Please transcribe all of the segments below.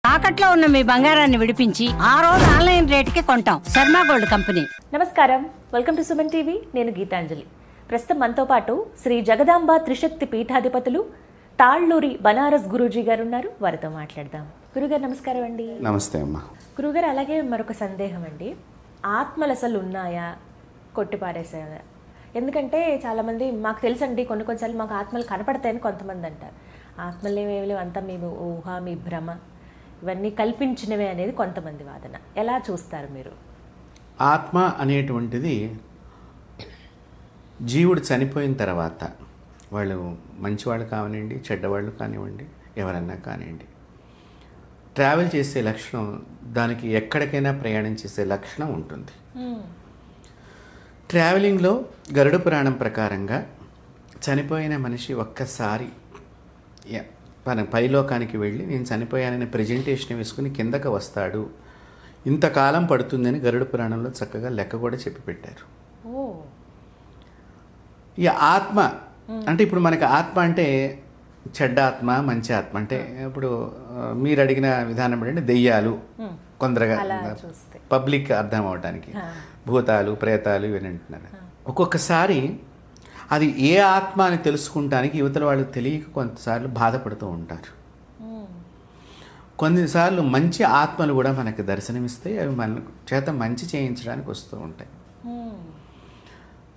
తాకట్లో ఉన్న మీ బంగారాన్ని విడిపించి ఆ రోజు ఆన్లైన్ రేటుకి కొంటాం. Sharma gold company. నమస్కారం, వెల్కమ్ టు సుమన్ టీవీ. నేను గీతాంజలి. ప్రస్తుతం మనతో పాటు శ్రీ జగదాంబ త్రిశక్తి పీఠాధిపతులు తాళ్ళూరి బనారస్ గురూజీ గారు ఉన్నారు. వారితో మాట్లాడదాం. గురుగారు నమస్కారం అండి. నమస్తే అమ్మా. గురుగారు, అలాగే మరొక సందేహం అండి, ఆత్మలు అసలు ఉన్నాయా, కొట్టిపారేసాయా? ఎందుకంటే చాలామంది మాకు తెలుసండి, కొన్నిసార్లు మాకు ఆత్మలు కనపడతాయని కొంతమంది అంటారు. ఆత్మలు ఏమేమి అంతా మీ ఊహ, మీ భ్రమ, ఇవన్నీ కల్పించినవే అనేది కొంతమంది వాదన. ఎలా చూస్తారు మీరు? ఆత్మ అనేటువంటిది జీవుడు చనిపోయిన తర్వాత, వాళ్ళు మంచివాళ్ళు కానివ్వండి, చెడ్డవాళ్ళు కానివ్వండి, ఎవరన్నా కానివ్వండి, ట్రావెల్ చేసే లక్షణం, దానికి ఎక్కడికైనా ప్రయాణం చేసే లక్షణం ఉంటుంది. ట్రావెలింగ్లో గరుడ పురాణం ప్రకారంగా చనిపోయిన మనిషి ఒక్కసారి మన పైలోకానికి వెళ్ళి నేను చనిపోయానని ప్రజెంటేషన్ వేసుకుని కిందకు వస్తాడు, ఇంతకాలం పడుతుందని గరుడ పురాణంలో చక్కగా లెక్క కూడా చెప్పి పెట్టారు. ఈ ఆత్మ అంటే ఇప్పుడు మనకి ఆత్మ అంటే చెడ్డ ఆత్మ, మంచి ఆత్మ అంటే ఇప్పుడు మీరు అడిగిన విధానం ఏంటంటే దెయ్యాలు, కొందరగా పబ్లిక్ అర్థం అవడానికి భూతాలు, ప్రేతాలు ఇవన్నీ అంటున్నారు. ఒక్కొక్కసారి అది ఏ ఆత్మ అని తెలుసుకుంటానికి యువతల వాళ్ళు తెలియక కొంతసార్లు బాధపడుతూ ఉంటారు. కొన్నిసార్లు మంచి ఆత్మలు కూడా మనకి దర్శనమిస్తాయి, అవి మన చేత మంచి చేయించడానికి వస్తూ ఉంటాయి.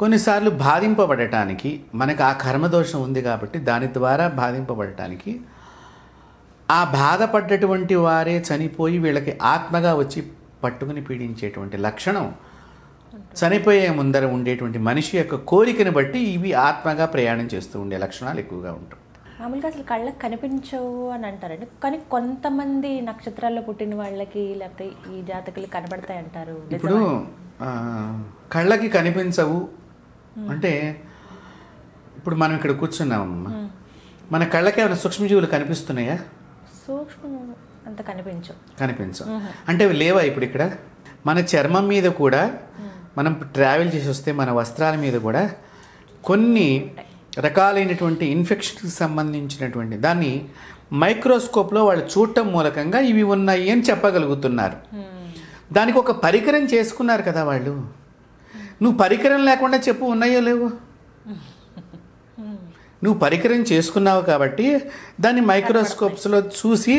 కొన్నిసార్లు బాధింపబడటానికి, మనకు ఆ కర్మదోషం ఉంది కాబట్టి దాని ద్వారా బాధింపబడటానికి, ఆ బాధపడ్డటువంటి వారే చనిపోయి వీళ్ళకి ఆత్మగా వచ్చి పట్టుకుని పీడించేటువంటి లక్షణం చనిపోయే ముందర ఉండేటువంటి మనిషి యొక్క కోరికను బట్టి ఇవి ఆత్మగా ప్రయాణం చేస్తూ ఉండే లక్షణాలు ఎక్కువగా ఉంటాయి. మామూలుగా అసలు కళ్ళకి కనిపించవు అని అంటారండి, కానీ కొంతమంది నక్షత్రాల్లో పుట్టిన వాళ్ళకి లేకపోతే ఈ జాతకులు కనబడతాయి అంటారు. ఇప్పుడు కళ్ళకి కనిపించవు అంటే, ఇప్పుడు మనం ఇక్కడ కూర్చున్నామమ్మా, మన కళ్ళకి ఏమైనా సూక్ష్మజీవులు కనిపిస్తున్నాయా? సూక్ష్మ అంత కనిపించవు అంటే అవి లేవా? ఇప్పుడు ఇక్కడ మన చర్మం మీద కూడా, మనం ట్రావెల్ చేసి వస్తే మన వస్త్రాల మీద కూడా కొన్ని రకాలైనటువంటి ఇన్ఫెక్షన్కి సంబంధించినటువంటి దాన్ని మైక్రోస్కోప్లో వాళ్ళు చూడటం మూలకంగా ఇవి ఉన్నాయి అని చెప్పగలుగుతున్నారు. దానికి ఒక పరికరం చేసుకున్నారు కదా వాళ్ళు. నువ్వు పరికరం లేకుండా చెప్పు, ఉన్నాయో లేవో? నువ్వు పరికరం చేసుకున్నావు కాబట్టి దాన్ని మైక్రోస్కోప్స్లో చూసి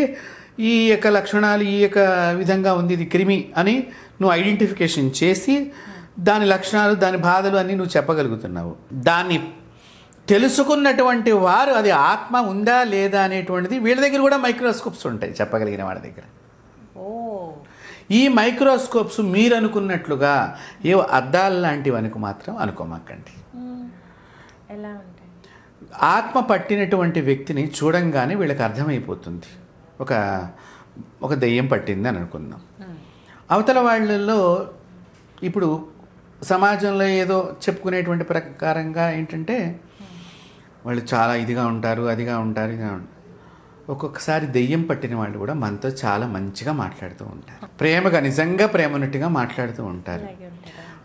ఈ యొక్క లక్షణాలు ఈ యొక్క విధంగా ఉంది, ఇది క్రిమి అని నువ్వు ఐడెంటిఫికేషన్ చేసి దాని లక్షణాలు, దాని బాధలు అన్నీ నువ్వు చెప్పగలుగుతున్నావు. దాన్ని తెలుసుకున్నటువంటి వారు అది ఆత్మ ఉందా లేదా అనేటువంటిది వీళ్ళ దగ్గర కూడా మైక్రోస్కోప్స్ ఉంటాయి చెప్పగలిగిన వాడి దగ్గర. ఈ మైక్రోస్కోప్స్ మీరు అనుకున్నట్లుగా ఏవో అద్దాలు లాంటివి అనుకు మాత్రం అనుకోమాకండి. ఎలా ఉంటాయి? ఆత్మ పట్టినటువంటి వ్యక్తిని చూడంగానే వీళ్ళకి అర్థమైపోతుంది. ఒక దెయ్యం పట్టింది అని అనుకుందాం. అవతల వాళ్ళల్లో ఇప్పుడు సమాజంలో ఏదో చెప్పుకునేటువంటి ప్రకారంగా ఏంటంటే వాళ్ళు చాలా ఇదిగా ఉంటారు, అదిగా ఉంటారు, ఇదిగా ఉంటారు. ఒక్కొక్కసారి దెయ్యం పట్టిన వాళ్ళు కూడా మనతో చాలా మంచిగా మాట్లాడుతూ ఉంటారు, ప్రేమగా, నిజంగా ప్రేమనట్టుగా మాట్లాడుతూ ఉంటారు.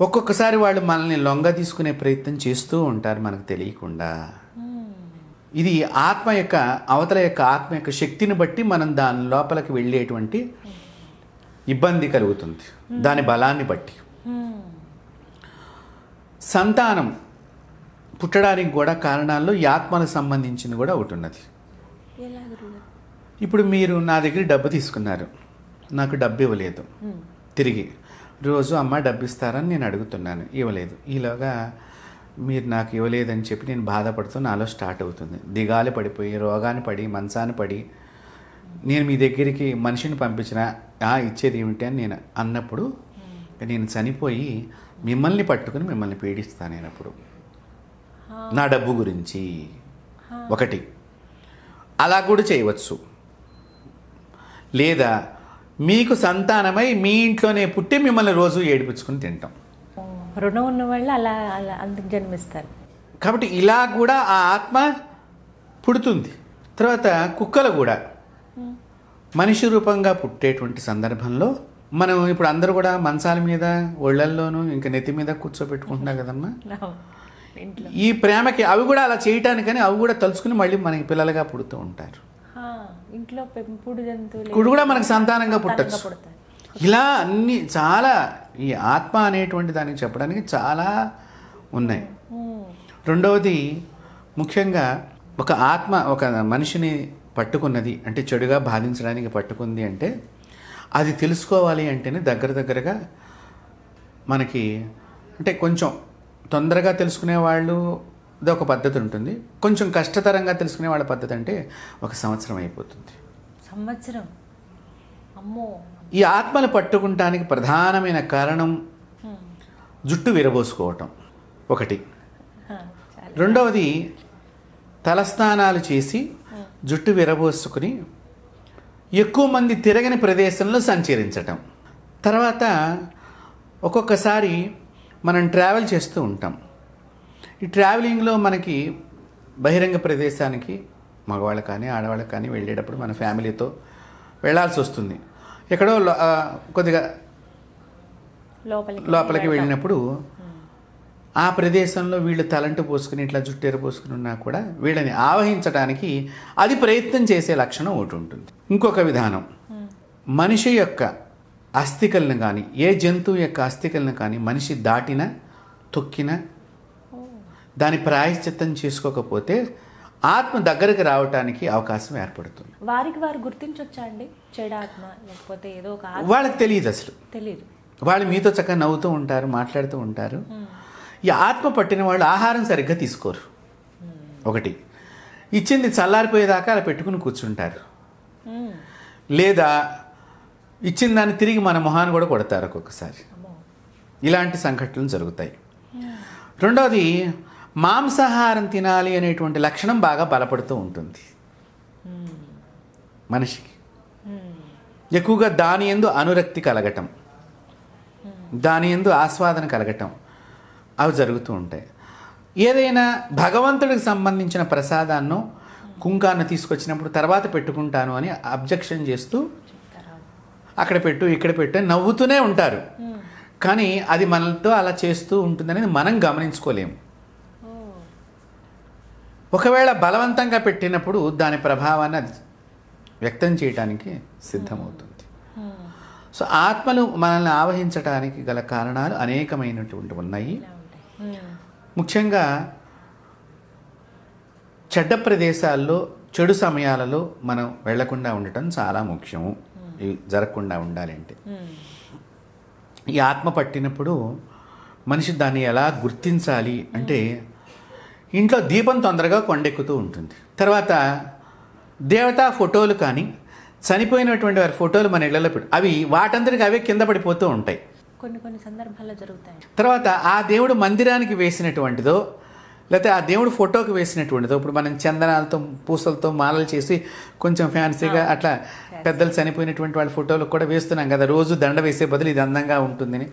ఒక్కొక్కసారి వాళ్ళు మనల్ని లొంగ తీసుకునే ప్రయత్నం చేస్తూ ఉంటారు మనకు తెలియకుండా. ఇది ఆత్మ యొక్క, అవతల యొక్క ఆత్మ యొక్క శక్తిని బట్టి మనం దాని లోపలికి వెళ్ళేటువంటి ఇబ్బంది కలుగుతుంది, దాని బలాన్ని బట్టి. సంతానం పుట్టడానికి కూడా కారణాల్లో ఈ ఆత్మలకు సంబంధించింది కూడా ఒకటి ఉన్నది. ఇప్పుడు మీరు నా దగ్గర డబ్బు తీసుకున్నారు, నాకు డబ్బు ఇవ్వలేదు, తిరిగి రోజు అమ్మ డబ్బు ఇస్తారని నేను అడుగుతున్నాను, ఇవ్వలేదు. ఈలోగా మీరు నాకు ఇవ్వలేదని చెప్పి నేను బాధపడుతూ నాలో స్టార్ట్ అవుతుంది. దిగాలు పడిపోయి, రోగాన్ని పడి, మంచాన్ని పడి, నేను మీ దగ్గరికి మనిషిని పంపించిన ఇచ్చేది ఏమిటి అని నేను అన్నప్పుడు, నేను చనిపోయి మిమ్మల్ని పట్టుకుని మిమ్మల్ని పీడిస్తాను నేనప్పుడు నా డబ్బు గురించి. ఒకటి అలా కూడా చేయవచ్చు. లేదా మీకు సంతానమై మీ ఇంట్లోనే పుట్టి మిమ్మల్ని రోజు ఏడిపించుకుని తింటాం. రుణం ఉన్న వాళ్ళు అలా అలా అందుకు జన్మిస్తారు. కాబట్టి ఇలా కూడా ఆ ఆత్మ పుడుతుంది. తర్వాత కుక్కలు కూడా మనిషి రూపంగా పుట్టేటువంటి సందర్భంలో మనం ఇప్పుడు అందరూ కూడా మంచాల మీద, ఒళ్ళల్లోనూ, ఇంకా నెత్తి మీద కూర్చోబెట్టుకుంటున్నారు కదమ్మా. ఈ ప్రేమకి అవి కూడా అలా చేయటానికని అవి కూడా తలుచుకుని మళ్ళీ మనకి పిల్లలుగా పుడుతూ ఉంటారు. ఇంట్లో పెంపుడు జంతువులు కుడు కూడా మనకు సంతానంగా పుట్టచ్చు. పుడతాయి. ఇలా అన్ని చాలా ఈ ఆత్మ అనేటువంటి దానికి చెప్పడానికి చాలా ఉన్నాయి. రెండవది ముఖ్యంగా ఒక ఆత్మ ఒక మనిషిని పట్టుకున్నది అంటే చెడుగా బాధించడానికి పట్టుకుంది అంటే అది తెలుసుకోవాలి అంటేనే దగ్గరగా మనకి అంటే కొంచెం తొందరగా తెలుసుకునే వాళ్ళు ఒక పద్ధతి ఉంటుంది, కొంచెం కష్టతరంగా తెలుసుకునే వాళ్ళ పద్ధతి అంటే 1 సంవత్సరం అయిపోతుంది. సంవత్సరం? అమ్మో. ఈ ఆత్మలు పట్టుకుంటానికి ప్రధానమైన కారణం జుట్టు విరబోసుకోవటం ఒకటి. రెండవది తలస్నానాలు చేసి జుట్టు విరబోసుకుని ఎక్కువ మంది తిరగని ప్రదేశంలో సంచరించటం. తర్వాత ఒక్కొక్కసారి మనం ట్రావెల్ చేస్తూ ఉంటాం. ఈ ట్రావెలింగ్లో మనకి బహిరంగ ప్రదేశానికి మగవాళ్ళు కానీ ఆడవాళ్ళకి కానీ వెళ్ళేటప్పుడు మన ఫ్యామిలీతో వెళ్ళాల్సి వస్తుంది. ఎక్కడో కొద్దిగా లోపలికి వెళ్ళినప్పుడు ఆ ప్రదేశంలో వీళ్ళు తలంటు పోసుకుని ఇట్లా జుట్టెర పోసుకుని ఉన్నా కూడా వీళ్ళని ఆవహించడానికి అది ప్రయత్నం చేసే లక్షణం ఒకటి ఉంటుంది. ఇంకొక విధానం, మనిషి యొక్క అస్థికలను కానీ ఏ జంతువు యొక్క అస్థికలను కానీ మనిషి దాటిన తొక్కిన దాని ప్రాయశ్చిత్తం చేసుకోకపోతే ఆత్మ దగ్గరికి రావటానికి అవకాశం ఏర్పడుతుంది. వారికి వారు గుర్తించొచ్చా అండి చెడాత్మ లేకపోతే ఏదో ఒక వాళ్ళకి తెలియదు, అసలు తెలియదు. వాళ్ళు మీతో చక్కగా నవ్వుతూ ఉంటారు, మాట్లాడుతూ ఉంటారు. ఈ ఆత్మ పట్టిన వాళ్ళు ఆహారం సరిగ్గా తీసుకోరు. ఒకటి ఇచ్చింది చల్లారిపోయేదాకా అలా పెట్టుకుని కూర్చుంటారు, లేదా ఇచ్చిన దాన్ని తిరిగి మన మొహాన్ని కూడా కొడతారు ఒక్కొక్కసారి. ఇలాంటి సంఘటనలు జరుగుతాయి. రెండవది మాంసాహారం తినాలి అనేటువంటి లక్షణం బాగా బలపడుతూ ఉంటుంది మనిషికి. ఎక్కువగా దాని యందు అనురక్తి కలగటం, దాని యందు ఆస్వాదన కలగటం అవి జరుగుతూ ఉంటాయి. ఏదైనా భగవంతుడికి సంబంధించిన ప్రసాదాన్నో కుంకాన్ని తీసుకొచ్చినప్పుడు తర్వాత పెట్టుకుంటాను అని అబ్జెక్షన్ చేస్తూ అక్కడ పెట్టు ఇక్కడ పెట్టు అని నవ్వుతూనే ఉంటారు. కానీ అది మనతో అలా చేస్తూ ఉంటుందనేది మనం గమనించుకోలేము. ఒకవేళ బలవంతంగా పెట్టినప్పుడు దాని ప్రభావాన్ని అది వ్యక్తం చేయడానికి సిద్ధమవుతుంది. సో ఆత్మలు మనల్ని ఆవహించడానికి గల కారణాలు అనేకమైనటువంటి ఉన్నాయి. ముఖ్యంగా చెడ్డ ప్రదేశాల్లో చెడు సమయాలలో మనం వెళ్లకుండా ఉండటం చాలా ముఖ్యము. ఇవి జరగకుండా ఉండాలంటే ఈ ఆత్మ పట్టినప్పుడు మనిషి దాన్ని ఎలా గుర్తించాలి అంటే ఇంట్లో దీపం తొందరగా కొండెక్కుతూ ఉంటుంది. తర్వాత దేవతా ఫోటోలు కానీ చనిపోయినటువంటి వారి ఫోటోలు మన ఇళ్లలో అవి వాటంతటికి అవే కింద పడిపోతూ ఉంటాయి. కొన్ని సందర్భాల్లో జరుగుతాయి. తర్వాత ఆ దేవుడు మందిరానికి వేసినటువంటిదో లేకపోతే ఆ దేవుడు ఫోటోకి వేసినటువంటిదో, ఇప్పుడు మనం చందనాలతో పూసలతో మాలలు చేసి కొంచెం ఫ్యాన్సీగా అట్లా పెద్దలు చనిపోయినటువంటి వాళ్ళ ఫోటోలకు కూడా వేస్తున్నాం కదా, రోజు దండ వేసే బదులు ఇది అందంగా ఉంటుందని.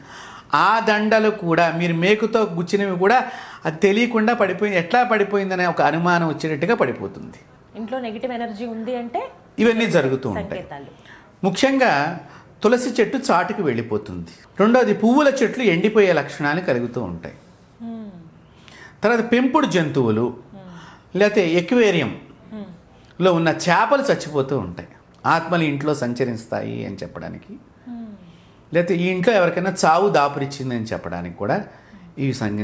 ఆ దండలు కూడా మీరు మేకుతో గుచ్చినవి కూడా అది తెలియకుండా పడిపోయింది, ఎట్లా పడిపోయిందనే ఒక అనుమానం వచ్చేటట్టుగా పడిపోతుంది. ఇంట్లో నెగిటివ్ ఎనర్జీ ఉంది అంటే ఇవన్నీ జరుగుతూ ఉంటాయి. ముఖ్యంగా తులసి చెట్టు చాటుకు వెళ్ళిపోతుంది. రెండోది పువ్వుల చెట్లు ఎండిపోయే లక్షణాలు కలుగుతూ ఉంటాయి. తర్వాత పెంపుడు జంతువులు లేకపోతే ఎక్వేరియంలో ఉన్న చేపలు చచ్చిపోతూ ఉంటాయి. ఆత్మలు ఇంట్లో సంచరిస్తాయి అని చెప్పడానికి, లేకపోతే ఈ ఇంట్లో ఎవరికైనా చావు దాపురిచ్చిందని చెప్పడానికి కూడా ఇవి సంజ్ఞ.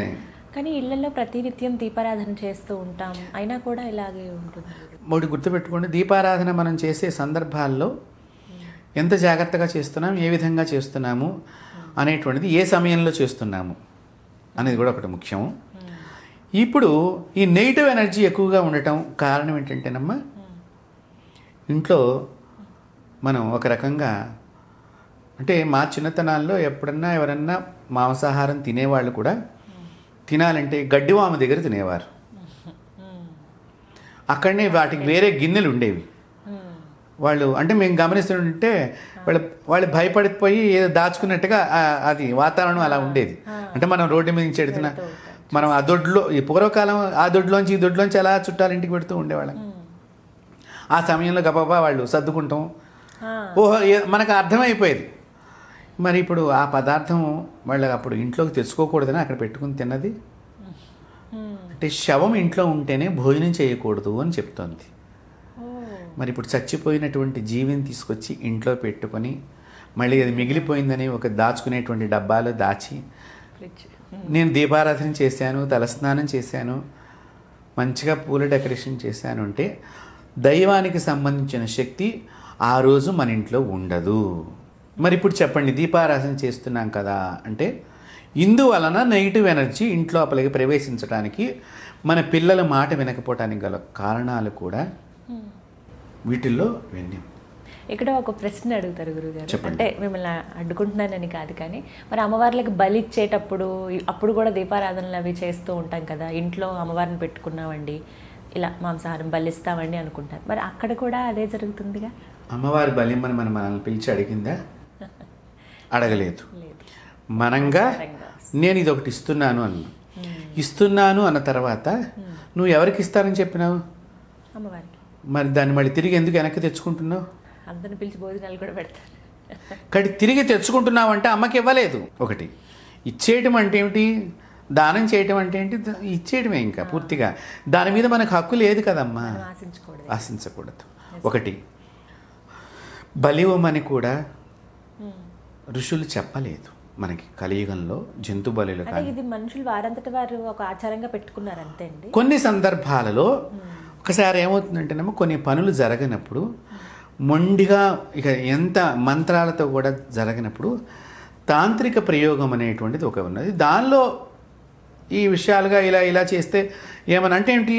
కానీ ఇళ్లలో ప్రతినిత్యం దీపారాధన చేస్తూ ఉంటాం, అయినా కూడా ఇలాగే ఉంటుంది. ఒకటి గుర్తుపెట్టుకోండి, దీపారాధన మనం చేసే సందర్భాల్లో ఎంత జాగ్రత్తగా చేస్తున్నాం, ఏ విధంగా చేస్తున్నాము అనేటువంటిది, ఏ సమయంలో చేస్తున్నాము అనేది కూడా ఒకటి ముఖ్యము. ఇప్పుడు ఈ నెగిటివ్ ఎనర్జీ ఎక్కువగా ఉండటం కారణం ఏంటంటేనమ్మా, ఇంట్లో మనం ఒక రకంగా అంటే మా చిన్నతనాల్లో ఎప్పుడన్నా ఎవరన్నా మాంసాహారం తినేవాళ్ళు కూడా తినాలంటే గడ్డివాము దగ్గర తినేవారు. అక్కడనే వాటికి వేరే గిన్నెలు ఉండేవి. వాళ్ళు అంటే మేము గమనిస్తుంటే వాళ్ళు భయపడిపోయి ఏదో దాచుకున్నట్టుగా అది వాతావరణం అలా ఉండేది. అంటే మనం రోడ్డు మీద నుంచి ఎడుతున్నా మనం ఆ దొడ్లో, ఈ పూర్వకాలం ఆ దొడ్లోంచి ఈ దొడ్లోంచి అలా చుట్టాలు ఇంటికి పెడుతూ ఉండేవాళ్ళం. ఆ సమయంలో గబాబా వాళ్ళు సర్దుకుంటాం, ఓహో మనకు అర్థమైపోయేది. మరి ఇప్పుడు ఆ పదార్థం వాళ్ళు అప్పుడు ఇంట్లోకి తెచ్చుకోకూడదని అక్కడ పెట్టుకుని తిన్నది. అంటే శవం ఇంట్లో ఉంటేనే భోజనం చేయకూడదు అని చెప్తోంది. మరి ఇప్పుడు చచ్చిపోయినటువంటి జీవిని తీసుకొచ్చి ఇంట్లో పెట్టుకొని మళ్ళీ అది మిగిలిపోయిందని ఒక దాచుకునేటువంటి డబ్బాలో దాచి నేను దీపారాధన చేశాను, తలస్నానం చేశాను, మంచిగా పూల డెకరేషన్ చేశాను అంటే దైవానికి సంబంధించిన శక్తి ఆ రోజు మన ఇంట్లో ఉండదు. మరి ఇప్పుడు చెప్పండి, దీపారాధన చేస్తున్నాం కదా అంటే ఇందువలన నెగిటివ్ ఎనర్జీ ఇంట్లో లోపలికి ప్రవేశించడానికి, మన పిల్లల మాట వినకపోవటానికి గల కారణాలు కూడా వీటిల్లో ఇవన్నీ. ఇక్కడ ఒక ప్రశ్న అడుగుతారు గురుగారు, చెప్పండి. అంటే మిమ్మల్ని అడ్డుకుంటున్నానని కాదు కానీ, మరి అమ్మవార్లకు బలి ఇచ్చేటప్పుడు అప్పుడు కూడా దీపారాధనలు అవి చేస్తూ ఉంటాం కదా, ఇంట్లో అమ్మవారిని పెట్టుకున్నామండి, ఇలా మాంసాహారం బలిస్తామండి అనుకుంటారు, మరి అక్కడ కూడా అదే జరుగుతుందిగా? అమ్మవారి బలిమ్మని మనల్ని పిలిచి అడిగిందా? అడగలేదు. మనంగా నేను ఇది ఒకటి ఇస్తున్నాను ఇస్తున్నాను అన్న తర్వాత నువ్వు ఎవరికి ఇస్తానని చెప్పినావు? అమ్మవారికి. మరి దాన్ని మళ్ళీ తిరిగి ఎందుకు వెనక్కి తెచ్చుకుంటున్నావు? అందరిని పిలిచి భోజనాలు కూడా పెడతారు. కానీ తిరిగి తెచ్చుకుంటున్నావు అంటే అమ్మకి ఇవ్వలేదు. ఒకటి ఇచ్చేయటం అంటే ఏమిటి, దానం చేయటం అంటే ఏంటి, ఇచ్చేయటమే ఇంకా పూర్తిగా. దాని మీద మనకు హక్కు లేదు కదమ్మా, ఆశించకూడదు. ఒకటి బలి ఇవ్వమని కూడా ఋషులు చెప్పలేదు మనకి కలియుగంలో. జంతు బలులు కానీ ఇది మనుషులు వారంతట వారు ఒక ఆచారంగా పెట్టుకున్నారు అంతే అండి. కొన్ని సందర్భాలలో ఒకసారి ఏమవుతుందంటేనేమో కొన్ని పనులు జరగనప్పుడు మొండిగా ఇక ఎంత మంత్రాలతో కూడా జరగనప్పుడు తాంత్రిక ప్రయోగం అనేటువంటిది ఒక ఉన్నది. దానిలో ఈ విషయాలుగా ఇలా చేస్తే ఏమని అంటే ఏంటి,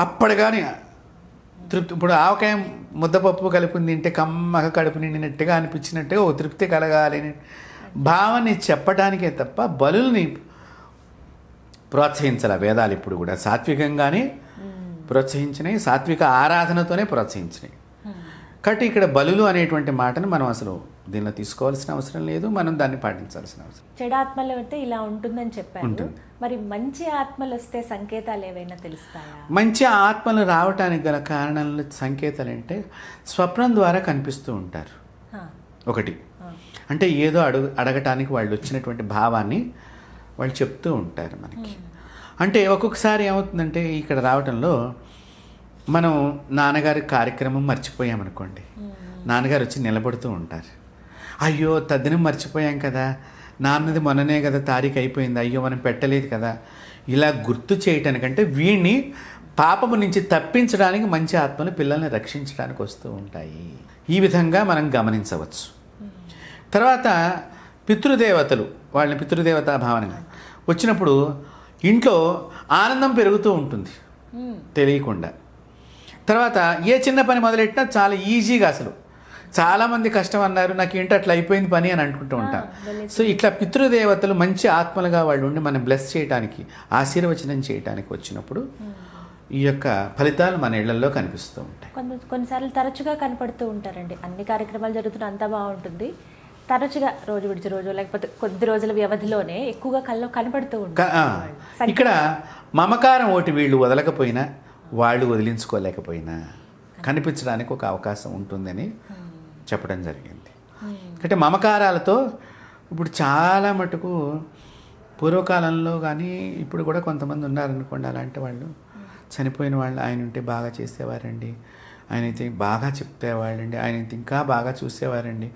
అప్పటిగాని తృప్తి. ఇప్పుడు ఆవకాయ ముద్దపప్పు కలుపుని తింటే కమ్మగా కడుపు నిండినట్టుగా అనిపించినట్టుగా ఓ తృప్తి కలగాలని భావాన్ని చెప్పడానికే తప్ప బలుల్ని ప్రోత్సహించాలి వేదాలు. ఇప్పుడు కూడా సాత్వికంగానే ప్రోత్సహించినాయి, సాత్విక ఆరాధనతోనే ప్రోత్సహించినాయి. కాబట్టి ఇక్కడ బలులు అనేటువంటి మాటను మనం అసలు దీనిలో తీసుకోవాల్సిన అవసరం లేదు, మనం దాన్ని పాటించాల్సిన అవసరం. చెడు ఆత్మలు అంటే ఇలా ఉంటుందని చెప్పారు, మరి మంచి ఆత్మలు వస్తే సంకేతాలు ఏవైనా తెలుస్తాయా? మంచి ఆత్మలు రావటానికి గల కారణాలు సంకేతాలు అంటే స్వప్నం ద్వారా కనిపిస్తూ ఉంటారు. ఒకటి అంటే ఏదో అడగటానికి వాళ్ళు వచ్చినటువంటి భావాన్ని వాళ్ళు చెప్తూ ఉంటారు మనకి. అంటే ఒక్కొక్కసారి ఏమవుతుందంటే ఇక్కడ రావటంలో మనం నాన్నగారి కార్యక్రమం మర్చిపోయామనుకోండి, నాన్నగారు వచ్చి నిలబడుతూ ఉంటారు. అయ్యో తద్దినం మర్చిపోయాం కదా, నాన్నది మొన్ననే కదా తారీఖు అయిపోయింది, అయ్యో మనం పెట్టలేదు కదా, ఇలా గుర్తు చేయటానికంటే వీడిని పాపము నుంచి తప్పించడానికి మంచి ఆత్మలు పిల్లల్ని రక్షించడానికి వస్తూ ఉంటాయి. ఈ విధంగా మనం గమనించవచ్చు. తర్వాత పితృదేవతలు, వాళ్ళని పితృదేవతా భావనగా వచ్చినప్పుడు ఇంట్లో ఆనందం పెరుగుతూ ఉంటుంది తెలియకుండా. తర్వాత ఏ చిన్న పని మొదలెట్టినా చాలా ఈజీగా, అసలు చాలామంది కష్టం అన్నారు, నాకు ఏంటో అట్లా అయిపోయింది పని అని అనుకుంటూ ఉంటాం. సో ఇట్లా పితృదేవతలు మంచి ఆత్మలుగా వాళ్ళు ఉండి మనం బ్లెస్ చేయడానికి, ఆశీర్వచనం చేయడానికి వచ్చినప్పుడు ఈ యొక్క ఫలితాలు మన ఇళ్లలో కనిపిస్తూ ఉంటాయి. కొన్నిసార్లు తరచుగా కనపడుతూ ఉంటారండి, అన్ని కార్యక్రమాలు జరుగుతున్న అంతా బాగుంటుంది, తరచుగా రోజు విడిచి రోజు లేకపోతే కొద్ది రోజుల వ్యవధిలోనే ఎక్కువగా కల్లో కనపడుతూ ఉంటారు. ఇక్కడ మమకారం ఒకటి వీళ్ళు వదలకపోయినా, వాళ్ళు వదిలించుకోలేకపోయినా కనిపించడానికి ఒక అవకాశం ఉంటుందని చెప్పడం జరిగింది. అంటే మమకారాలతో ఇప్పుడు చాలా మటుకు పూర్వకాలంలో కానీ ఇప్పుడు కూడా కొంతమంది ఉన్నారనుకోండి, అలాంటి వాళ్ళు చనిపోయిన వాళ్ళు ఆయన ఉంటే బాగా చేసేవారండి, ఆయన అయితే బాగా చెప్తేవాళ్ళండి, ఆయన అయితే ఇంకా బాగా చూసేవారండి,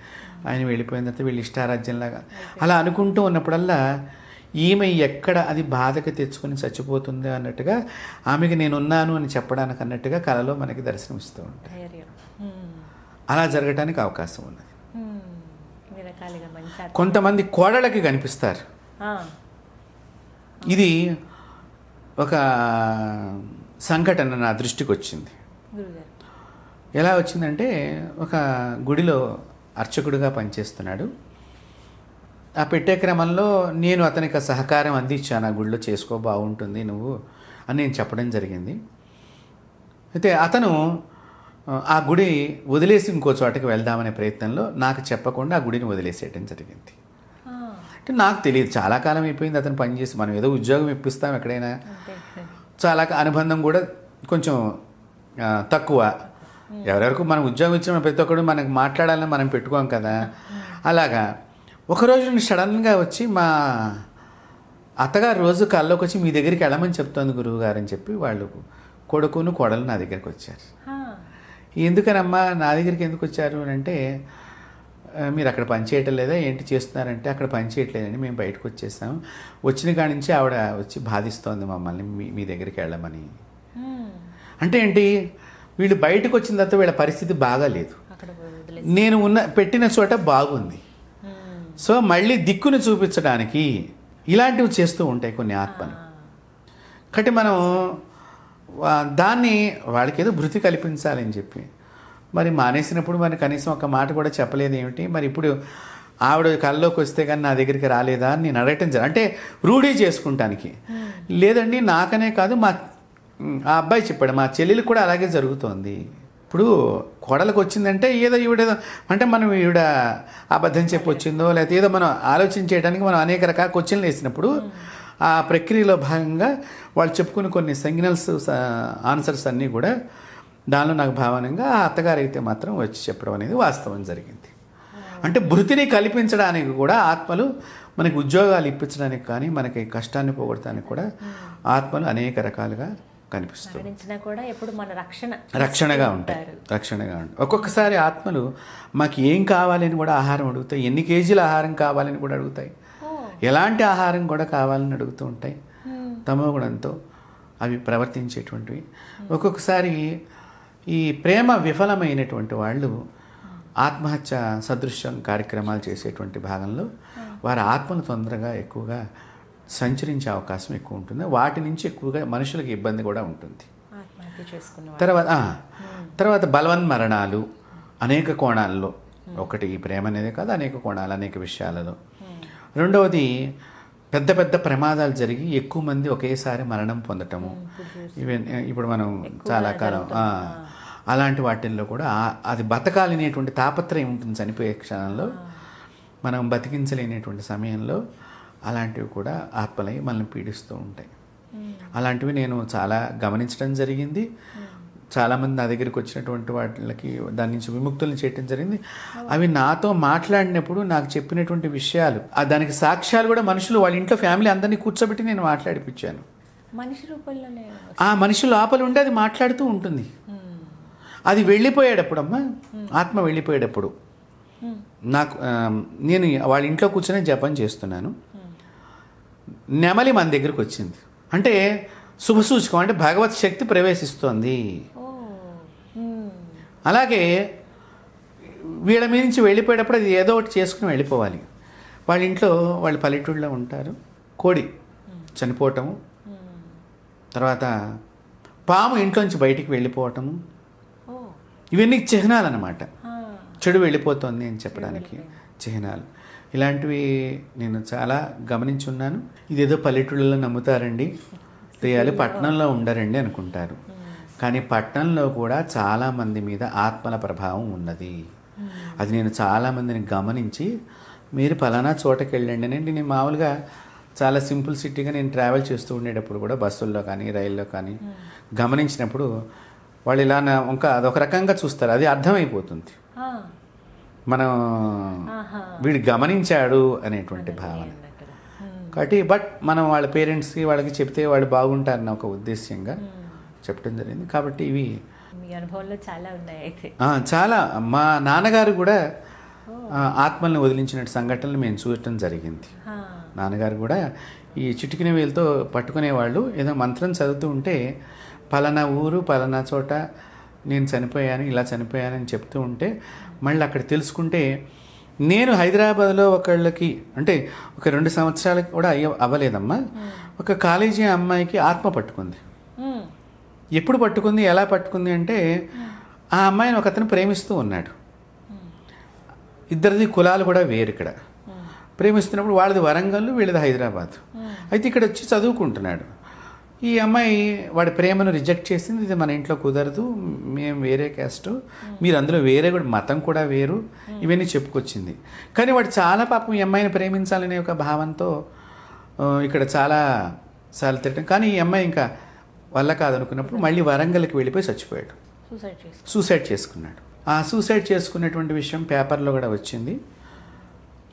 ఆయన వెళ్ళిపోయిన తర్వాత వీళ్ళు ఇష్టారాజ్యంలాగా అలా అనుకుంటూ ఉన్నప్పుడల్లా ఈమె ఎక్కడ అది బాధకి తెచ్చుకొని చచ్చిపోతుంది అన్నట్టుగా ఆమెకి నేనున్నాను అని చెప్పడానికి అన్నట్టుగా కళలో మనకి దర్శనమిస్తూ ఉంటాయి. అలా జరగటానికి అవకాశం ఉన్నది. కొంతమంది కోడళ్ళకి కనిపిస్తారు. ఇది ఒక సంఘటన నా దృష్టికి వచ్చింది. ఎలా వచ్చిందంటే, ఒక గుడిలో అర్చకుడిగా పనిచేస్తున్నాడు. ఆ పెట్టే క్రమంలో నేను అతనికి సహకారం అందించాను, ఆ గుడిలో చేసుకో బాగుంటుంది నువ్వు అని నేను చెప్పడం జరిగింది. అయితే అతను ఆ గుడి వదిలేసి ఇంకో చోటకి వెళ్దామనే ప్రయత్నంలో నాకు చెప్పకుండా ఆ గుడిని వదిలేసేయడం జరిగింది. అంటే నాకు తెలియదు, చాలా కాలం అయిపోయింది అతను పనిచేసి, మనం ఏదో ఉద్యోగం ఇప్పిస్తాం ఎక్కడైనా, చాలా అనుబంధం కూడా కొంచెం తక్కువ. ఎవరెవరికి మనం ఉద్యోగం ఇచ్చిన ప్రతి ఒక్కరు మనకు మాట్లాడాలని మనం పెట్టుకోం కదా. అలాగా ఒకరోజు సడన్గా వచ్చి మా అత్తగారు రోజు కల్లోకి వచ్చి మీ దగ్గరికి వెళ్ళమని చెప్తోంది గురువు గారు అని చెప్పి వాళ్ళు కొడుకును కోడలు నా దగ్గరికి వచ్చారు. ఎందుకనమ్మా నా దగ్గరికి ఎందుకు వచ్చారు అని అంటే, మీరు అక్కడ పని చేయటం లేదా, ఏంటి చేస్తున్నారంటే, అక్కడ పని చేయట్లేదండి, మేము బయటకు వచ్చేసాం, వచ్చిన కాడి నుంచి ఆవిడ వచ్చి బాధిస్తోంది మమ్మల్ని మీ దగ్గరికి వెళ్ళమని. అంటే ఏంటి, వీళ్ళు బయటకు వచ్చిన తర్వాత వీళ్ళ పరిస్థితి బాగాలేదు, నేను పెట్టిన చోట బాగుంది. సో మళ్ళీ దిక్కును చూపించడానికి ఇలాంటివి చేస్తూ ఉంటాయి కొన్ని ఆత్మలు. కాబట్టి మనం దాన్ని వాళ్ళకి ఏదో భృతి కల్పించాలని చెప్పి మరి మానేసినప్పుడు మరి కనీసం ఒక మాట కూడా చెప్పలేదు ఏమిటి, మరి ఇప్పుడు ఆవిడ కల్లోకి వస్తే కానీ నా దగ్గరికి రాలేదా అని నేను అడగటం అంటే రూఢీ చేసుకుంటానికి. లేదండి నాకనే కాదు, ఆ అబ్బాయి చెప్పాడు, మా చెల్లెలు కూడా అలాగే జరుగుతోంది. ఇప్పుడు కోడలకు వచ్చిందంటే ఏదో ఈవిడేదో అంటే మనం ఈవిడ అబద్ధం చెప్పి వచ్చిందో లేకపోతే ఏదో మనం ఆలోచన చేయడానికి మనం అనేక రకాల క్వశ్చన్లు వేసినప్పుడు ఆ ప్రక్రియలో భాగంగా వాళ్ళు చెప్పుకుని కొన్ని సిగ్నల్స్ ఆన్సర్స్ అన్నీ కూడా దానిలో నాకు భావనంగా ఆ అత్తగారు అయితే మాత్రం వచ్చి చెప్పడం అనేది వాస్తవం జరిగింది. అంటే భృతిని కల్పించడానికి కూడా ఆత్మలు మనకి ఉద్యోగాలు ఇప్పించడానికి కానీ మనకి కష్టాన్ని పోగొట్టడానికి కూడా ఆత్మలు అనేక రకాలుగా కనిపిస్తుంది. రక్షణగా ఉంటాయి. ఒక్కొక్కసారి ఆత్మలు మాకు ఏం కావాలని కూడా ఆహారం అడుగుతాయి, ఎన్ని కేజీల ఆహారం కావాలని కూడా అడుగుతాయి, ఎలాంటి ఆహారం కూడా కావాలని అడుగుతూ ఉంటాయి. తమో గుణంతో అవి ప్రవర్తించేటువంటివి. ఒక్కొక్కసారి ఈ ప్రేమ విఫలమైనటువంటి వాళ్ళు ఆత్మహత్య సదృశ్యం కార్యక్రమాలు చేసేటువంటి భాగంలో వారి ఆత్మను తొందరగా ఎక్కువగా సంచరించే అవకాశం ఎక్కువ ఉంటుంది. వాటి నుంచి ఎక్కువగా మనుషులకు ఇబ్బంది కూడా ఉంటుంది. తర్వాత బలవన్మరణాలు అనేక కోణాల్లో, ఒకటి ఈ ప్రేమ అనేది కాదు, అనేక కోణాలు అనేక విషయాలలో. రెండవది పెద్ద పెద్ద ప్రమాదాలు జరిగి ఎక్కువ మంది ఒకేసారి మరణం పొందటము. ఇప్పుడు మనం చాలా కాలం అలాంటి వాటిల్లో కూడా అది బతకాలనేటువంటి తాపత్రయం ఉంటుంది. చనిపోయే క్షణంలో మనం బతికించలేనటువంటి సమయంలో అలాంటివి కూడా ఆత్మలై మనల్ని పీడిస్తూ ఉంటాయి. అలాంటివి నేను చాలా గమనించడం జరిగింది. చాలామంది నా దగ్గరికి వచ్చినటువంటి వాటికి దాని నుంచి విముక్తులను చేయటం జరిగింది. అవి నాతో మాట్లాడినప్పుడు నాకు చెప్పినటువంటి విషయాలు, దానికి సాక్ష్యాలు కూడా మనుషులు వాళ్ళ ఇంట్లో ఫ్యామిలీ అందరినీ కూర్చోబెట్టి నేను మాట్లాడిపించాను. ఆ మనిషి లోపల ఉండి అది మాట్లాడుతూ ఉంటుంది. అది వెళ్ళిపోయేటప్పుడు అమ్మా, ఆత్మ వెళ్ళిపోయేటప్పుడు నాకు నేను వాళ్ళ ఇంట్లో కూర్చొని జపం చేస్తున్నాను, నెమలి మన దగ్గరికి వచ్చింది అంటే శుభసూచకం, అంటే భగవత్ శక్తి ప్రవేశిస్తోంది. అలాగే వీళ్ళ మీద నుంచి వెళ్ళిపోయేటప్పుడు అది ఏదో ఒకటి చేసుకుని వెళ్ళిపోవాలి. వాళ్ళ ఇంట్లో వాళ్ళు పల్లెటూళ్ళలో ఉంటారు, కోడి చనిపోవటము, తర్వాత పాము ఇంట్లోంచి బయటికి వెళ్ళిపోవటము, ఇవన్నీ చిహ్నాలు అన్నమాట. చెడు వెళ్ళిపోతుంది అని చెప్పడానికి చిహ్నాలు. ఇలాంటివి నేను చాలా గమనించున్నాను. ఇదేదో పల్లెటూళ్ళలో నమ్ముతారండి, చేయాలి, పట్టణంలో ఉండరండి అనుకుంటారు. కానీ పట్టణంలో కూడా చాలామంది మీద ఆత్మల ప్రభావం ఉన్నది. అది నేను చాలామందిని గమనించి మీరు పలానా చోటకి వెళ్ళండి అని. నేను మామూలుగా చాలా సింపుల్ సిటీగా నేను ట్రావెల్ చేస్తూ ఉండేటప్పుడు కూడా బస్సుల్లో కానీ రైల్లో కానీ గమనించినప్పుడు వాళ్ళు ఇలా ఇంకా అదొక రకంగా చూస్తారు, అది అర్థమైపోతుంది. మనం వీడు గమనించాడు అనేటువంటి భావన కాబట్టి. బట్ మనం వాళ్ళ పేరెంట్స్కి వాళ్ళకి చెప్తే వాళ్ళు బాగుంటారని ఒక ఉద్దేశ్యంగా చెప్పడం జరిగింది. కాబట్టి ఇవి మీ అనుభవంలో చాలా ఉన్నాయి అయితే. చాలా. మా నాన్నగారు కూడా ఆత్మల్ని వదిలించిన సంఘటనలు మేము చూడటం జరిగింది. నాన్నగారు కూడా ఈ చిటికిన వేలుతో పట్టుకునేవాళ్ళు. ఏదో మంత్రం చదువుతూ ఉంటే పలానా ఊరు పలానా చోట నేను చనిపోయాను, ఇలా చనిపోయానని చెప్తూ ఉంటే మళ్ళీ అక్కడ తెలుసుకుంటే నేను హైదరాబాద్లో ఒకళ్ళకి అంటే ఒక 2 సంవత్సరాలకి కూడా అవ్వలేదమ్మా, ఒక కాలేజీ అమ్మాయికి ఆత్మ పట్టుకుంది. ఎప్పుడు పట్టుకుంది, ఎలా పట్టుకుంది అంటే ఆ అమ్మాయిని ఒక అతను ప్రేమిస్తూ ఉన్నాడు. ఇద్దరిది కులాలు కూడా వేరు. ఇక్కడ ప్రేమిస్తున్నప్పుడు వాళ్ళది వరంగల్, వీళ్ళది హైదరాబాద్. అయితే ఇక్కడ వచ్చి చదువుకుంటున్నాడు. ఈ అమ్మాయి వాడి ప్రేమను రిజెక్ట్ చేసింది. ఇది మన ఇంట్లో కుదరదు, మేము వేరే క్యాస్ట్, మీరు అందులో వేరే కూడా మతం కూడా వేరు, ఇవన్నీ చెప్పుకొచ్చింది. కానీ వాడు చాలా పాపం ఈ అమ్మాయిని ప్రేమించాలనే ఒక భావంతో ఇక్కడ చాలా సార్లు తిరగడం. కానీ ఈ అమ్మాయి ఇంకా వల్ల కాదనుకున్నప్పుడు మళ్ళీ వరంగల్కి వెళ్ళిపోయి చచ్చిపోయాడు, సూసైడ్ చేసుకున్నాడు. ఆ సూసైడ్ చేసుకున్నటువంటి విషయం పేపర్లో కూడా వచ్చింది.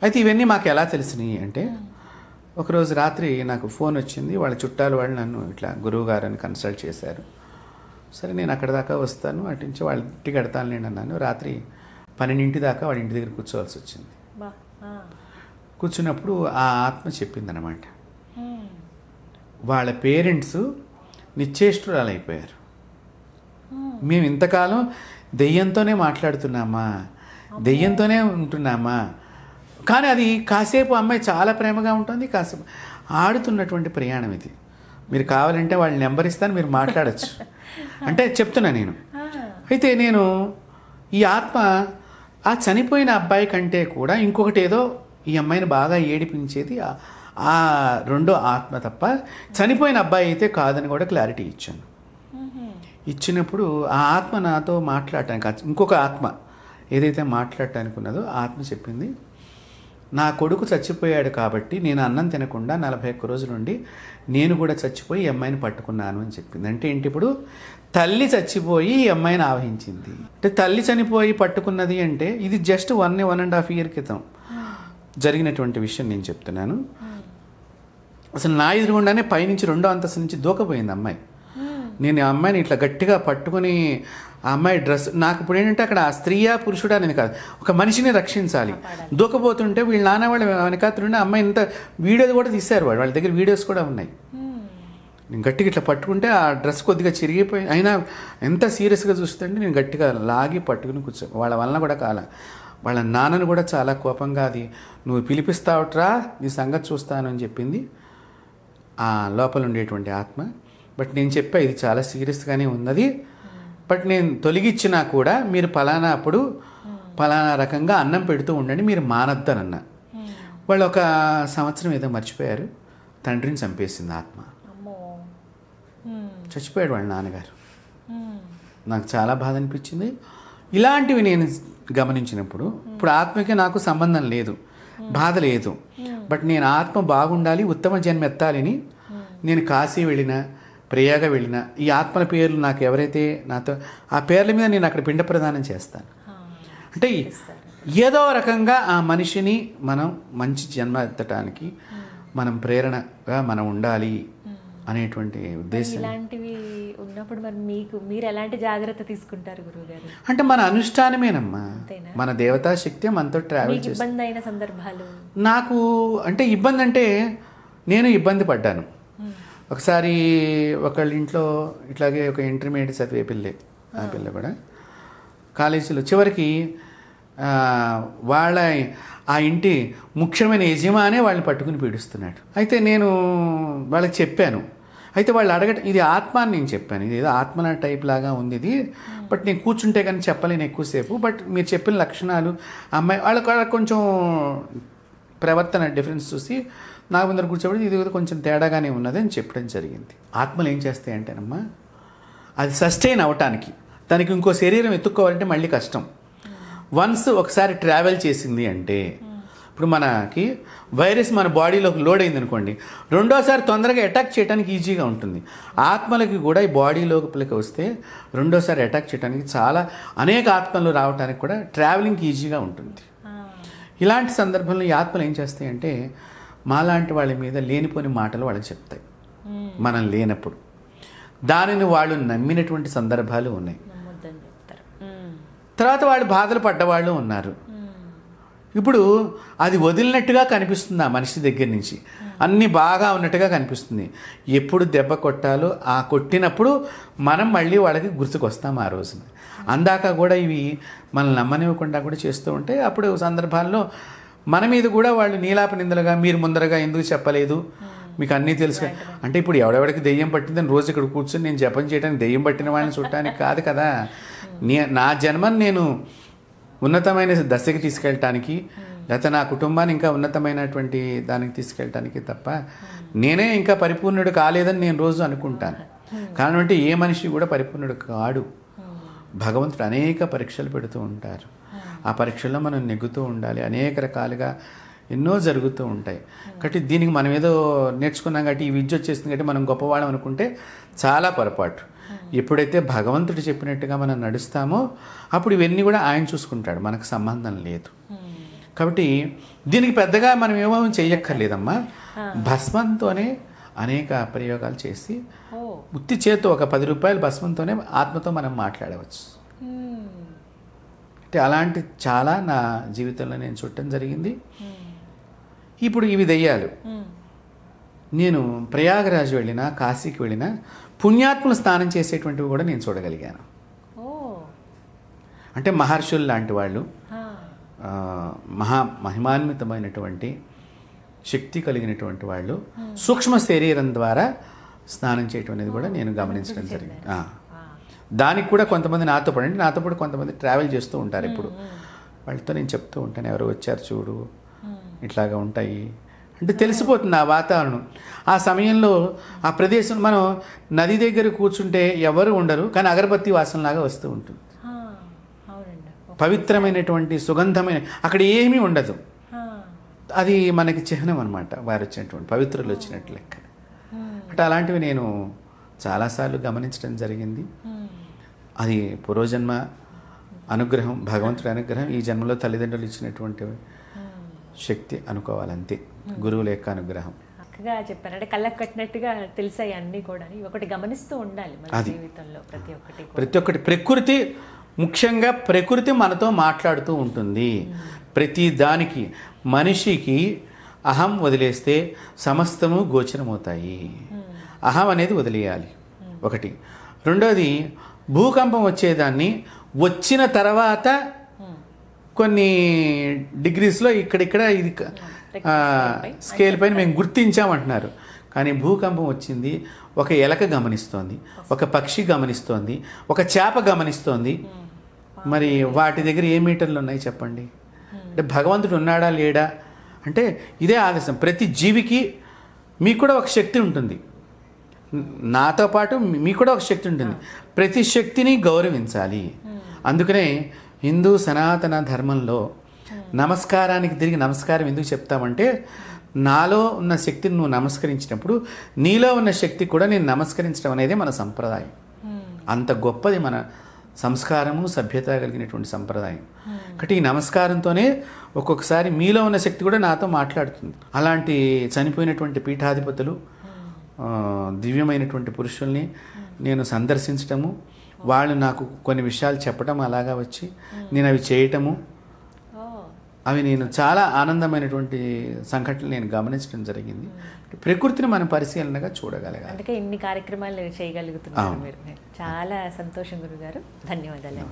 అయితే ఇవన్నీ మాకు ఎలా తెలిసినాయి అంటే ఒకరోజు రాత్రి నాకు ఫోన్ వచ్చింది. వాళ్ళ చుట్టాలు వాళ్ళు నన్ను ఇట్లా గురువు గారని కన్సల్ట్ చేశారు. సరే నేను అక్కడ దాకా వస్తాను, అటు నుంచి వాళ్ళ ఇంటికి కడతాను నేను అన్నాను. రాత్రి 12 దాకా వాళ్ళ ఇంటి దగ్గర కూర్చోవాల్సి వచ్చింది. కూర్చున్నప్పుడు ఆ ఆత్మ చెప్పిందనమాట, వాళ్ళ పేరెంట్స్ నిశ్చేష్టురాలైపోయారు. మేము ఇంతకాలం దెయ్యంతోనే మాట్లాడుతున్నామా, దెయ్యంతోనే ఉంటున్నామా, కానీ అది కాసేపు అమ్మాయి చాలా ప్రేమగా ఉంటుంది, కాసేపు ఆడుతున్నటువంటి ప్రయాణం ఇది. మీరు కావాలంటే వాళ్ళ నెంబర్ ఇస్తాను, మీరు మాట్లాడచ్చు అంటే చెప్తున్నా నేను. అయితే నేను ఈ ఆత్మ ఆ చనిపోయిన అబ్బాయి కంటే కూడా ఇంకొకటి ఏదో ఈ అమ్మాయిని బాగా ఏడిపించేది ఆ రెండో ఆత్మ తప్ప చనిపోయిన అబ్బాయి అయితే కాదని కూడా క్లారిటీ ఇచ్చాను. ఇచ్చినప్పుడు ఆ ఆత్మ నాతో మాట్లాడటానికి, ఇంకొక ఆత్మ ఏదైతే మాట్లాడటానికి ఉన్నదో ఆ ఆత్మ చెప్పింది, నా కొడుకు చచ్చిపోయాడు కాబట్టి నేను అన్నం తినకుండా 41 రోజుల నుండి నేను కూడా చచ్చిపోయి ఈ అమ్మాయిని పట్టుకున్నాను అని చెప్పింది. అంటే ఏంటి, ఇప్పుడు తల్లి చచ్చిపోయి ఈ అమ్మాయిని ఆవహించింది. అంటే తల్లి చనిపోయి పట్టుకున్నది అంటే ఇది జస్ట్ 1.5 year క్రితం జరిగినటువంటి విషయం నేను చెప్తున్నాను. అసలు నా ఎదురుగుండానే పైనుంచి 2వ అంతస్తు నుంచి దూకపోయింది అమ్మాయి. నేను ఆ అమ్మాయిని ఇట్లా గట్టిగా పట్టుకుని ఆ అమ్మాయి డ్రెస్, నాకు ఇప్పుడు ఏంటంటే అక్కడ స్త్రీయా పురుషుడా అనేది కాదు, ఒక మనిషిని రక్షించాలి. దూకపోతుంటే వీళ్ళ నాన్న వాళ్ళు వెనకాతలుండి అమ్మాయి ఇంత వీడియోలు కూడా తీశారు, వాళ్ళ దగ్గర వీడియోస్ కూడా ఉన్నాయి. నేను గట్టిగా ఇట్లా పట్టుకుంటే ఆ డ్రెస్ కొద్దిగా చిరిగిపోయి, అయినా ఎంత సీరియస్గా చూస్తుంటే నేను గట్టిగా లాగి పట్టుకుని కూర్చో. వాళ్ళ వలన కూడా వాళ్ళ నాన్నను కూడా చాలా కోపంగా, అది నువ్వు పిలిపిస్తావుట్రా నీ సంగతి చూస్తాను అని చెప్పింది ఆ లోపల ఉండేటువంటి ఆత్మ. బట్ నేను చెప్పా ఇది చాలా సీరియస్గానే ఉన్నది, బట్ నేను తొలగించినా కూడా మీరు పలానా అప్పుడు పలానా రకంగా అన్నం పెడుతూ ఉండండి, మీరు మానద్దనన్నా. వాళ్ళు 1 సంవత్సరం ఏదో మర్చిపోయారు, తండ్రిని చంపేసింది ఆత్మ. చచ్చిపోయాడు వాళ్ళ నాన్నగారు. నాకు చాలా బాధ అనిపించింది. ఇలాంటివి నేను గమనించినప్పుడు ఇప్పుడు ఆత్మకి నాకు సంబంధం లేదు, బాధ లేదు, బట్ నేను ఆత్మ బాగుండాలి, ఉత్తమ జన్మ ఎత్తాలని నేను కాశీ వెళ్ళినా, ప్రయాగ వెళ్ళినా, ఈ ఆత్మల పేర్లు నాకు ఎవరైతే నాతో ఆ పేర్ల మీద నేను అక్కడ పిండ ప్రదానం చేస్తాను. అంటే ఏదో రకంగా ఆ మనిషిని మనం మంచి జన్మ ఎత్తడానికి మనం ప్రేరణగా మనం ఉండాలి అనేటువంటి ఉద్దేశం. ఇలాంటివి ఉన్నప్పుడు మరి మీరు ఎలాంటి జాగ్రత్త తీసుకుంటారు గురువుగారు? అంటే మన అనుష్ఠానమేనమ్మా, మన దేవతా శక్తి మనతో ట్రావెల్ చేస్తుంది. ఇబ్బంది అయిన సందర్భాలు నాకు అంటే ఇబ్బంది అంటే నేను ఇబ్బంది పడ్డాను. ఒకసారి ఒకళ్ళ ఇంట్లో ఇట్లాగే ఒక ఇంటర్మీడియట్ చదివే పిల్లే, ఆ పిల్ల కూడా కాలేజీలో చివరికి వాళ్ళ ఆ ఇంటి ముఖ్యమైన యజమానే వాళ్ళని పట్టుకుని పీడిస్తున్నాడు. అయితే నేను వాళ్ళకి చెప్పాను. అయితే వాళ్ళు ఇది ఆత్మ అని నేను చెప్పాను, ఇది ఏదో ఆత్మన టైప్ లాగా ఉంది ఇది, బట్ నేను కూర్చుంటే కానీ చెప్పలేను ఎక్కువసేపు, బట్ మీరు చెప్పిన లక్షణాలు అమ్మాయి వాళ్ళకి కొంచెం ప్రవర్తన డిఫరెన్స్ చూసి నా ముందర కూర్చోబడి ఇది కొంచెం తేడాగానే ఉన్నది అని చెప్పడం జరిగింది. ఆత్మలు ఏం చేస్తాయి అంటేనమ్మా, అది సస్టైన్ అవటానికి దానికి ఇంకో శరీరం ఎత్తుక్కోవాలంటే మళ్ళీ కష్టం. వన్స్ ఒకసారి ట్రావెల్ చేసింది అంటే, ఇప్పుడు మనకి వైరస్ మన బాడీలోకి లోడ్ అయింది అనుకోండి, రెండోసారి తొందరగా అటాక్ చేయడానికి ఈజీగా ఉంటుంది. ఆత్మలకి కూడా ఈ బాడీ లోపలికి వస్తే రెండోసారి అటాక్ చేయడానికి చాలా అనేక ఆత్మలు రావడానికి కూడా ట్రావెలింగ్కి ఈజీగా ఉంటుంది. ఇలాంటి సందర్భంలో ఈ ఆత్మలు ఏం చేస్తాయంటే మాలాంటి వాళ్ళ మీద లేనిపోని మాటలు వాళ్ళకి చెప్తాయి మనం లేనప్పుడు. దానిని వాళ్ళు నమ్మినటువంటి సందర్భాలు ఉన్నాయి. తర్వాత వాళ్ళు బాధలు పడ్డవాళ్ళు ఉన్నారు. ఇప్పుడు అది వదిలినట్టుగా కనిపిస్తుంది ఆ మనిషి దగ్గర నుంచి, అన్నీ బాగా ఉన్నట్టుగా కనిపిస్తుంది. ఎప్పుడు దెబ్బ కొట్టాలో ఆ కొట్టినప్పుడు మనం మళ్ళీ వాళ్ళకి గుర్తుకొస్తాం ఆ రోజున. అందాక కూడా ఇవి మనల్ని నమ్మనివ్వకుండా కూడా చేస్తూ ఉంటే అప్పుడు సందర్భాల్లో మన మీద కూడా వాళ్ళు నీలాప నిందలుగా, మీరు ముందరగా ఎందుకు చెప్పలేదు, మీకు అన్నీ తెలుసు. అంటే ఇప్పుడు ఎవడెవడికి దెయ్యం పట్టిందని రోజు ఇక్కడ కూర్చొని నేను జపం చేయడానికి దెయ్యం పట్టిన వాళ్ళని చూడటానికి కాదు కదా. నా జన్మను నేను ఉన్నతమైన దశకి తీసుకెళ్ళటానికి, లేకపోతే నా కుటుంబాన్ని ఇంకా ఉన్నతమైనటువంటి దానికి తీసుకెళ్ళటానికి తప్ప నేనే ఇంకా పరిపూర్ణుడు కాలేదని నేను రోజు అనుకుంటాను. కారణం అంటే ఏ మనిషి కూడా పరిపూర్ణుడు కాడు. భగవంతుడు అనేక పరీక్షలు పెడుతూ ఉంటారు. ఆ పరీక్షల్లో మనం నెగ్గుతూ ఉండాలి. అనేక రకాలుగా ఎన్నో జరుగుతూ ఉంటాయి. కాబట్టి దీనికి మనం ఏదో నేర్చుకున్నాం కాబట్టి ఈ విద్య వచ్చేసింది కాబట్టి మనం గొప్పవాళ్ళం అనుకుంటే చాలా పొరపాటు. ఎప్పుడైతే భగవంతుడు చెప్పినట్టుగా మనం నడుస్తామో అప్పుడు ఇవన్నీ కూడా ఆయన చూసుకుంటాడు, మనకు సంబంధం లేదు. కాబట్టి దీనికి పెద్దగా మనం ఏమో చెయ్యక్కర్లేదమ్మా. భస్మంతోనే అనేక ప్రయోగాలు చేసి ఉత్తి చేత్తో ఒక 10 రూపాయల భస్మంతోనే ఆత్మతో మనం మాట్లాడవచ్చు. అంటే అలాంటి చాలా నా జీవితంలో నేను చూడటం జరిగింది. ఇప్పుడు ఇవి దెయ్యాలు. నేను ప్రయాగరాజ్ వెళ్ళినా, కాశీకి వెళ్ళినా పుణ్యాత్ములు స్నానం చేసేటువంటివి కూడా నేను చూడగలిగాను. అంటే మహర్షులు లాంటి వాళ్ళు, మహిమాన్వితమైనటువంటి శక్తి కలిగినటువంటి వాళ్ళు సూక్ష్మ శరీరం ద్వారా స్నానం చేయటం అనేది కూడా నేను గమనించడం జరిగింది. దానికి కూడా కొంతమంది నాతో పాటు కొంతమంది ట్రావెల్ చేస్తూ ఉంటారు. ఇప్పుడు వాళ్ళతో నేను చెప్తూ ఉంటాను, ఎవరు వచ్చారు చూడు, ఇట్లాగా ఉంటాయి అంటే తెలిసిపోతుంది ఆ వాతావరణం. ఆ సమయంలో ఆ ప్రదేశం, మనం నది దగ్గర కూర్చుంటే ఎవరు ఉండరు, కానీ అగరబత్తి వాసనలాగా వస్తూ ఉంటుంది. పవిత్రమైనటువంటి సుగంధమైన, అక్కడ ఏమీ ఉండదు. అది మనకి చిహ్నం అనమాట, వారు వచ్చినటువంటి పవిత్రులు వచ్చినట్టు లెక్క. అంటే అలాంటివి నేను చాలాసార్లు గమనించడం జరిగింది. అది పూర్వజన్మ అనుగ్రహం, భగవంతుడి అనుగ్రహం, ఈ జన్మలో తల్లిదండ్రులు ఇచ్చినటువంటి శక్తి అనుకోవాలంతే, గురువుల యొక్క అనుగ్రహం. చక్కగా చెప్పారు. అంటే కళ్ళకు కట్టినట్టుగా తెలిసాయి అన్నీ కూడా. ఒకటి గమనిస్తూ ఉండాలి మన జీవితంలో ప్రతి ఒక్కటి. ప్రకృతి, ముఖ్యంగా ప్రకృతి మనతో మాట్లాడుతూ ఉంటుంది. ప్రతి దానికి మనిషికి అహం వదిలేస్తే సమస్తము గోచరమవుతాయి. అహం అనేది వదిలేయాలి ఒకటి. రెండోది, భూకంపం వచ్చేదాన్ని వచ్చిన తర్వాత కొన్ని డిగ్రీస్లో ఇక్కడిక్కడ ఇది స్కేల్ పైన మేము గుర్తించామంటున్నారు. కానీ భూకంపం వచ్చింది, ఒక ఎలక గమనిస్తోంది, ఒక పక్షి గమనిస్తోంది, ఒక చేప గమనిస్తోంది. మరి వాటి దగ్గర ఏ మీటర్లు ఉన్నాయి చెప్పండి? అంటే భగవంతుడు ఉన్నాడా లేడా అంటే ఇదే ఆదేశం. ప్రతి జీవికి మీకు కూడా ఒక శక్తి ఉంటుంది, నాతో పాటు మీకు కూడా ఒక శక్తి ఉంటుంది. ప్రతి శక్తిని గౌరవించాలి. అందుకనే హిందూ సనాతన ధర్మంలో నమస్కారానికి తిరిగి నమస్కారం ఎందుకు చెప్తామంటే, నాలో ఉన్న శక్తిని నువ్వు నమస్కరించినప్పుడు నీలో ఉన్న శక్తి కూడా నేను నమస్కరించడం అనేది మన సంప్రదాయం. అంత గొప్పది మన సంస్కారము, సభ్యత కలిగినటువంటి సంప్రదాయం. కాబట్టి ఈ నమస్కారంతోనే ఒక్కొక్కసారి మీలో ఉన్న శక్తి కూడా నాతో మాట్లాడుతుంది. అలాంటి చనిపోయినటువంటి పీఠాధిపతులు, దివ్యమైనటువంటి పురుషుల్ని నేను సందర్శించటము, వాళ్ళు నాకు కొన్ని విషయాలు చెప్పడం, అలాగా వచ్చి నేను అవి చేయటము, అవి నేను చాలా ఆనందమైనటువంటి సంఘటనలు నేను గమనించడం జరిగింది. ప్రకృతిని మనం పరిశీలనగా చూడగలగాలి. అందుకే ఇన్ని కార్యక్రమాలు చేయగలుగుతున్నారు మీరు. చాలా సంతోషం గురుగారు, ధన్యవాదాలు.